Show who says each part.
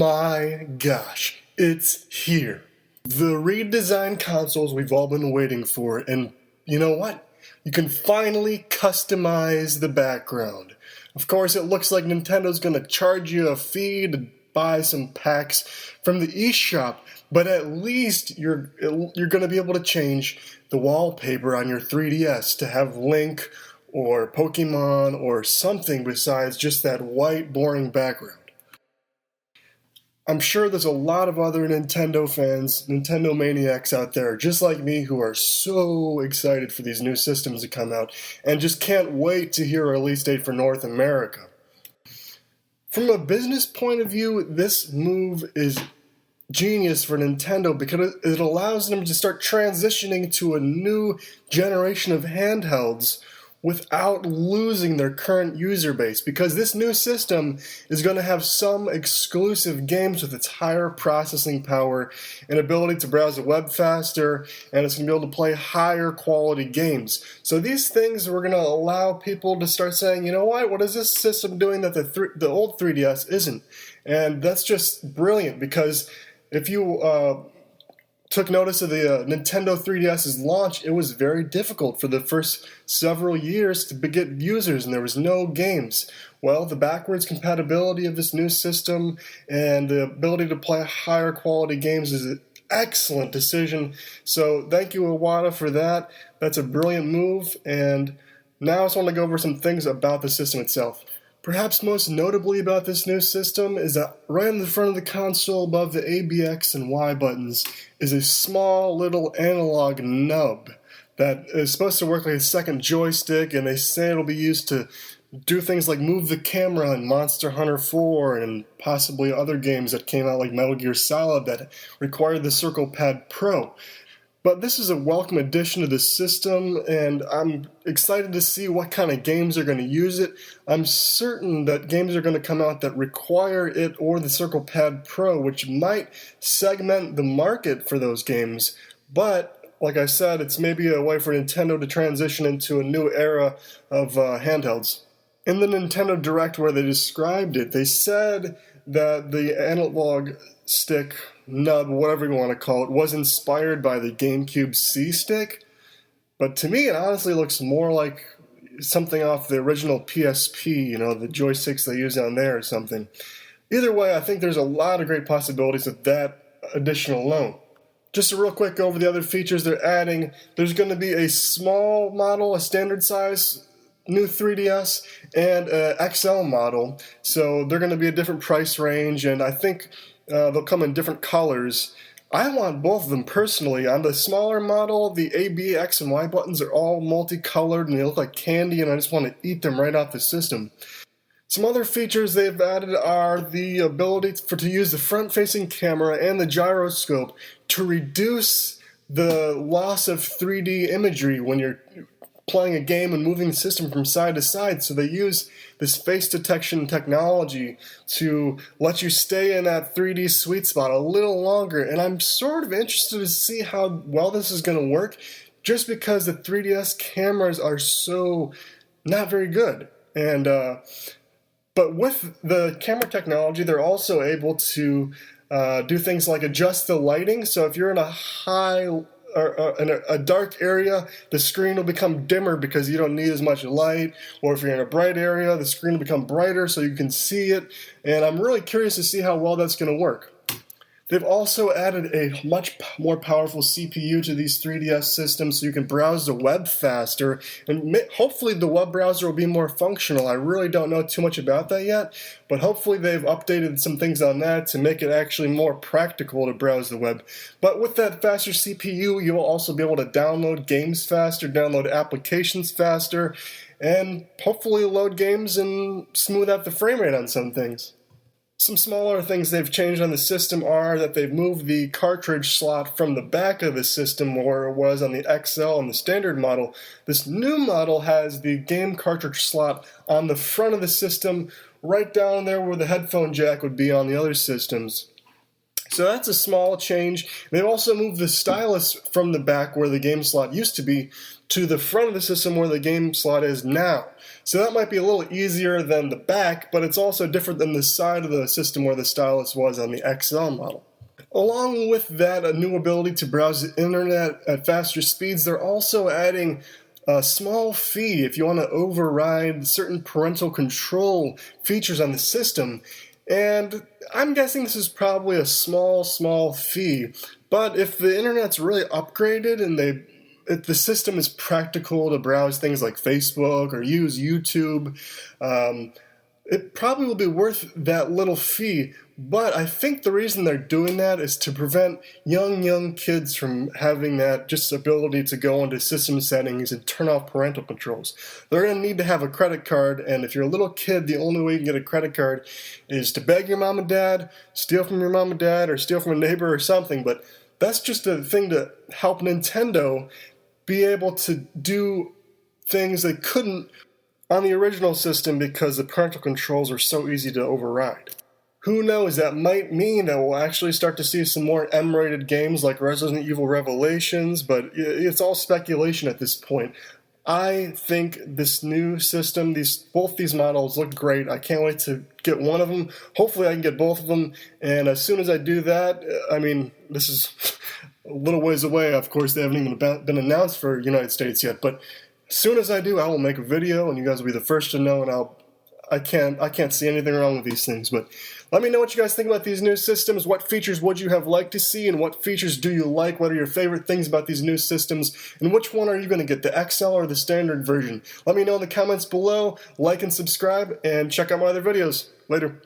Speaker 1: my gosh, it's here. The redesigned consoles we've all been waiting for, and you know what? You can finally customize the background. Of course, it looks like Nintendo's going to charge you a fee to buy some packs from the eShop, but at least you're going to be able to change the wallpaper on your 3DS to have Link or Pokemon or something besides just that white, boring background. I'm sure there's a lot of other Nintendo fans, Nintendo maniacs out there, just like me, who are so excited for these new systems to come out and just can't wait to hear a release date for North America. From a business point of view, this move is genius for Nintendo because it allows them to start transitioning to a new generation of handhelds without losing their current user base, because this new system is going to have some exclusive games with its higher processing power and ability to browse the web faster, and it's going to be able to play higher quality games. So these things are going to allow people to start saying, you know what is this system doing that the old 3DS isn't? And that's just brilliant, because if you took notice of the Nintendo 3DS's launch, it was very difficult for the first several years to get users, and there was no games. Well, the backwards compatibility of this new system and the ability to play higher quality games is an excellent decision. So thank you, Iwata, for that. That's a brilliant move. And now I just want to go over some things about the system itself. Perhaps most notably about this new system is that right in the front of the console above the A, B, X, and Y buttons is a small little analog nub that is supposed to work like a second joystick, and they say it'll be used to do things like move the camera in Monster Hunter 4 and possibly other games that came out like Metal Gear Solid that required the Circle Pad Pro. But this is a welcome addition to the system, and I'm excited to see what kind of games are going to use it. I'm certain that games are going to come out that require it or the Circle Pad Pro, which might segment the market for those games. But, like I said, it's maybe a way for Nintendo to transition into a new era of handhelds. In the Nintendo Direct where they described it, they said that the analog stick, nub, whatever you want to call it, was inspired by the GameCube C-Stick. But to me, it honestly looks more like something off the original PSP, the joysticks they use on there or something. Either way, I think there's a lot of great possibilities with that addition alone. Just a real quick over the other features they're adding. There's going to be a small model, a standard size new 3DS, and an XL model. So they're going to be a different price range, and I think they'll come in different colors. I want both of them personally. On the smaller model, the A, B, X, and Y buttons are all multicolored and they look like candy, and I just want to eat them right off the system. Some other features they've added are the ability to use the front-facing camera and the gyroscope to reduce the loss of 3D imagery when you're playing a game and moving the system from side to side. So they use this face detection technology to let you stay in that 3D sweet spot a little longer. And I'm sort of interested to see how well this is going to work, just because the 3DS cameras are so not very good. And but with the camera technology, they're also able to do things like adjust the lighting. So if you're in a high or in a dark area, the screen will become dimmer because you don't need as much light. Or if you're in a bright area, the screen will become brighter so you can see it. And I'm really curious to see how well that's going to work. They've also added a much more powerful CPU to these 3DS systems so you can browse the web faster, and hopefully the web browser will be more functional. I really don't know too much about that yet, but hopefully they've updated some things on that to make it actually more practical to browse the web. But with that faster CPU, you'll also be able to download games faster, download applications faster, and hopefully load games and smooth out the frame rate on some things. Some smaller things they've changed on the system are that they've moved the cartridge slot from the back of the system where it was on the XL and the standard model. This new model has the game cartridge slot on the front of the system, right down there where the headphone jack would be on the other systems. So that's a small change. They've also moved the stylus from the back where the game slot used to be to the front of the system where the game slot is now. So that might be a little easier than the back, but it's also different than the side of the system where the stylus was on the XL model. Along with that, a new ability to browse the internet at faster speeds, they're also adding a small fee if you want to override certain parental control features on the system. And I'm guessing this is probably a small fee, but if the internet's really upgraded and if the system is practical to browse things like Facebook or use YouTube, it probably will be worth that little fee. But I think the reason they're doing that is to prevent young kids from having that just ability to go into system settings and turn off parental controls. They're going to need to have a credit card, and if you're a little kid, the only way you can get a credit card is to beg your mom and dad, steal from your mom and dad, or steal from a neighbor or something. But that's just a thing to help Nintendo be able to do things they couldn't on the original system because the parental controls are so easy to override. Who knows, that might mean that we'll actually start to see some more M-rated games like Resident Evil Revelations, but it's all speculation at this point. I think this new system, both these models look great. I can't wait to get one of them. Hopefully I can get both of them, and as soon as I do that, I mean, this is a little ways away. Of course, they haven't even been announced for United States yet, but as soon as I do, I will make a video, and you guys will be the first to know, and I can't see anything wrong with these things. But let me know what you guys think about these new systems. What features would you have liked to see, and what features do you like? What are your favorite things about these new systems, and which one are you going to get, the XL or the standard version? Let me know in the comments below. Like and subscribe, and check out my other videos. Later.